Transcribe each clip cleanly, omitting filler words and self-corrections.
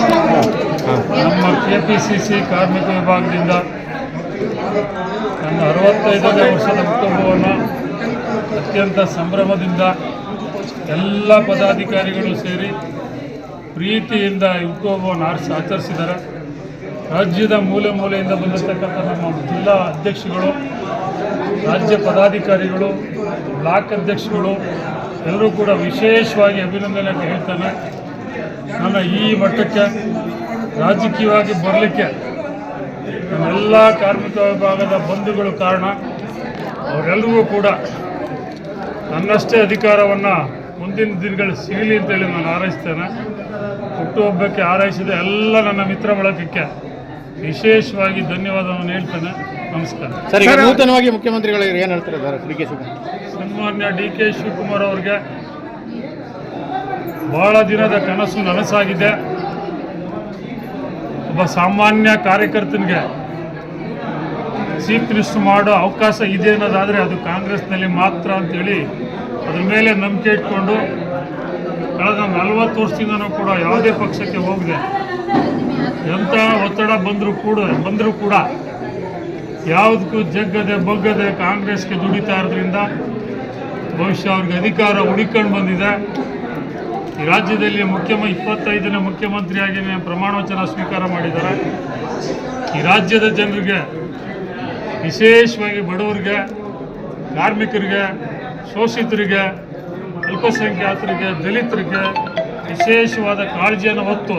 ನಮ್ಮ KPCC ಕಾರ್ಮಿಕ ವಿಭಾಗದಿಂದ ನನ್ನ 65ನೇ ವರ್ಷದ ಹುಟ್ಟುಹಬ್ಬವನ್ನು ಅತ್ಯಂತ ಸಂಭ್ರಮದಿಂದ ಎಲ್ಲ ಪದಾಧಿಕಾರಿಗಳು ಸೇರಿ ಪ್ರೀತಿಯಿಂದ ಹುಟ್ಟುಹಬ್ಬವನ್ನು ಆಚರಿಸಿದ್ದಾರೆ. ರಾಜ್ಯದ ಮೂಲೆ ಮೂಲೆಯಿಂದ ಬಂದಿರತಕ್ಕಂಥ ನಮ್ಮ ಜಿಲ್ಲಾ ಅಧ್ಯಕ್ಷಗಳು, ರಾಜ್ಯ ಪದಾಧಿಕಾರಿಗಳು, ಬ್ಲಾಕ್ ಅಧ್ಯಕ್ಷಗಳು ಎಲ್ಲರೂ ಕೂಡ ವಿಶೇಷವಾಗಿ ಅಭಿನಂದನೆ ಹೇಳ್ತಾನೆ. ನನ್ನ ಈ ಮಟ್ಟಕ್ಕೆ ರಾಜಕೀಯವಾಗಿ ಬರಲಿಕ್ಕೆ ನನ್ನೆಲ್ಲ ಕಾರ್ಮಿಕ ವಿಭಾಗದ ಬಂಧುಗಳು ಕಾರಣ. ಅವರೆಲ್ಲರಿಗೂ ಕೂಡ ನನ್ನಷ್ಟೇ ಅಧಿಕಾರವನ್ನು ಮುಂದಿನ ದಿನಗಳು ಸಿಗಲಿ ಅಂತೇಳಿ ನಾನು ಹಾರೈಸ್ತೇನೆ. ಹುಟ್ಟುಹಬ್ಬಕ್ಕೆ ಹಾರೈಸಿದ ಎಲ್ಲ ನನ್ನ ಮಿತ್ರ ಬಳಗಕ್ಕೆ ವಿಶೇಷವಾಗಿ ಧನ್ಯವಾದವನ್ನು ಹೇಳ್ತೇನೆ. ನಮಸ್ಕಾರ. ಸರ್, ಈಗ ನೂತನವಾಗಿ ಮುಖ್ಯಮಂತ್ರಿಗಳು ಏನು ಹೇಳ್ತಾರೆ? ಸನ್ಮಾನ್ಯ DK ಶಿವಕುಮಾರ್ ಅವ್ರಿಗೆ ಬಹಳ ದಿನದ ಕನಸು ನನಸಾಗಿದೆ. ಒಬ್ಬ ಸಾಮಾನ್ಯ ಕಾರ್ಯಕರ್ತನಿಗೆ ಚೀಫ್ ಮಿನಿಸ್ಟರ್ ಮಾಡೋ ಅವಕಾಶ ಇದೆ ಅನ್ನೋದಾದರೆ ಅದು ಕಾಂಗ್ರೆಸ್ನಲ್ಲಿ ಮಾತ್ರ ಅಂತೇಳಿ ಅದ್ರ ಮೇಲೆ ನಂಬಿಕೆ ಇಟ್ಕೊಂಡು ಕಳೆದ 40 ವರ್ಷದಿಂದನೂ ಕೂಡ ಯಾವುದೇ ಪಕ್ಷಕ್ಕೆ ಹೋಗದೆ ಎಂಥ ಒತ್ತಡ ಬಂದರೂ ಕೂಡ ಯಾವುದಕ್ಕೂ ಜಗ್ಗದೆ ಬಗ್ಗದೆ ಕಾಂಗ್ರೆಸ್ಗೆ ದುಡಿತಾ ಇರೋದ್ರಿಂದ ಬಹುಶಃ ಅವ್ರಿಗೆ ಅಧಿಕಾರ ಹುಡುಕೊಂಡು ಬಂದಿದೆ. ಈ ರಾಜ್ಯದಲ್ಲಿ 25ನೇ ಮುಖ್ಯಮಂತ್ರಿಯಾಗಿ ಪ್ರಮಾಣ ವಚನ ಸ್ವೀಕಾರ ಮಾಡಿದ್ದಾರೆ. ಈ ರಾಜ್ಯದ ಜನರಿಗೆ, ವಿಶೇಷವಾಗಿ ಬಡವರಿಗೆ, ಕಾರ್ಮಿಕರಿಗೆ, ಶೋಷಿತರಿಗೆ, ಅಲ್ಪಸಂಖ್ಯಾತರಿಗೆ, ದಲಿತರಿಗೆ ವಿಶೇಷವಾದ ಕಾಳಜಿಯನ್ನು ಹೊತ್ತು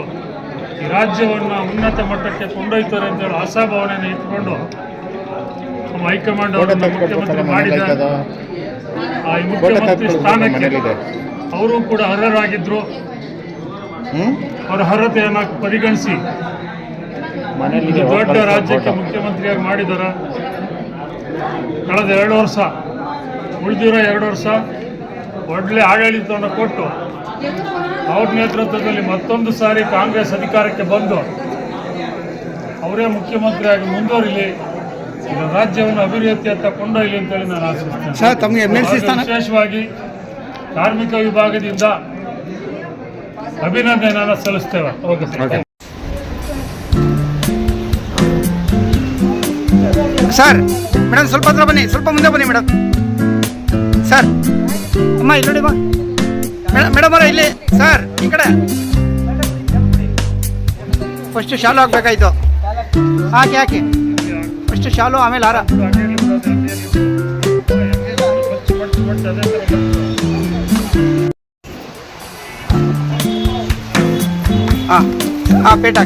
ಈ ರಾಜ್ಯವನ್ನು ಉನ್ನತ ಮಟ್ಟಕ್ಕೆ ಕೊಂಡೊಯ್ತಾರೆ ಅಂತೇಳಿ ಆಶಾಭಾವನೆಯನ್ನು ಇಟ್ಕೊಂಡು ನಮ್ಮ ಹೈಕಮಾಂಡ್ ಅವರನ್ನು ಮುಖ್ಯಮಂತ್ರಿ ಮಾಡಿದ್ದಾರೆ. ಆ ಮುಖ್ಯಮಂತ್ರಿ ಸ್ಥಾನಕ್ಕೆ ಅವರು ಕೂಡ ಅರ್ಹರಾಗಿದ್ದರು. ಅವರ ಅರ್ಹತೆಯನ್ನು ಪರಿಗಣಿಸಿ ಇದು ದೊಡ್ಡ ರಾಜ್ಯಕ್ಕೆ ಮುಖ್ಯಮಂತ್ರಿಯಾಗಿ ಮಾಡಿದ್ದಾರೆ. ಕಳೆದ 2 ವರ್ಷ, ಉಳಿದಿರೋ 2 ವರ್ಷ ಒಳ್ಳೆ ಆಡಳಿತವನ್ನು ಕೊಟ್ಟು ಅವ್ರ ನೇತೃತ್ವದಲ್ಲಿ ಮತ್ತೊಂದು ಸಾರಿ ಕಾಂಗ್ರೆಸ್ ಅಧಿಕಾರಕ್ಕೆ ಬಂದು ಅವರೇ ಮುಖ್ಯಮಂತ್ರಿಯಾಗಿ ಮುಂದುವರಿಲಿ, ರಾಜ್ಯವನ್ನು ಅಭಿವೃದ್ಧಿಯತ್ತ ಕೊಂಡೊಯ್ಯಲಿ ಅಂತೇಳಿ ನಾನು ಆಶಿಸ್ತೇನೆ. ವಿಶೇಷವಾಗಿ ಕಾರ್ಮಿಕ ವಿಭಾಗದಿಂದ ಅಭಿನಂದನೆಯನ್ನು ಸಲ್ಲಿಸ್ತೇವೆ. Okay sir. ಮೇಡಮ್ ಸ್ವಲ್ಪ ಹತ್ರ ಬನ್ನಿ, ಸ್ವಲ್ಪ ಮುಂದೆ ಬನ್ನಿ ಮೇಡಮ್. ಸರ್, ಅಮ್ಮ ಇಲ್ಲಿ ನೋಡಿ, ಮೇಡಮ್ ಅವರ ಇಲ್ಲಿ. ಸರ್, ಈ ಕಡೆ ಫಸ್ಟ್ ಶಾಲು ಹಾಕ್ಬೇಕಾಯ್ತು. ಹಾಕಿ ಫಸ್ಟ್ ಶಾಲು, ಆಮೇಲೆ ಹಾರ. ಪೇಟ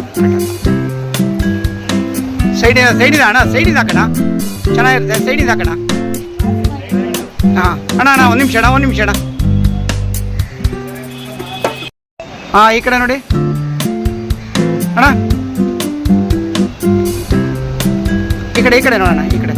ಸೈಡಿಂದ ಅಣ್ಣ, ಸೈಡಿಂದ ಹಾಕೋಣ, ಚೆನ್ನಾಗಿರುತ್ತೆ. ಸೈಡಿಂದ ಹಾಕೋಣ. ಅಣ್ಣ ಒಂದು ನಿಮಿಷ ಅಣ್ಣ. ಈ ಕಡೆ ನೋಡಿ ಅಣ್ಣ, ಈ ಕಡೆ ನೋಡೋಣ, ಈ ಕಡೆ.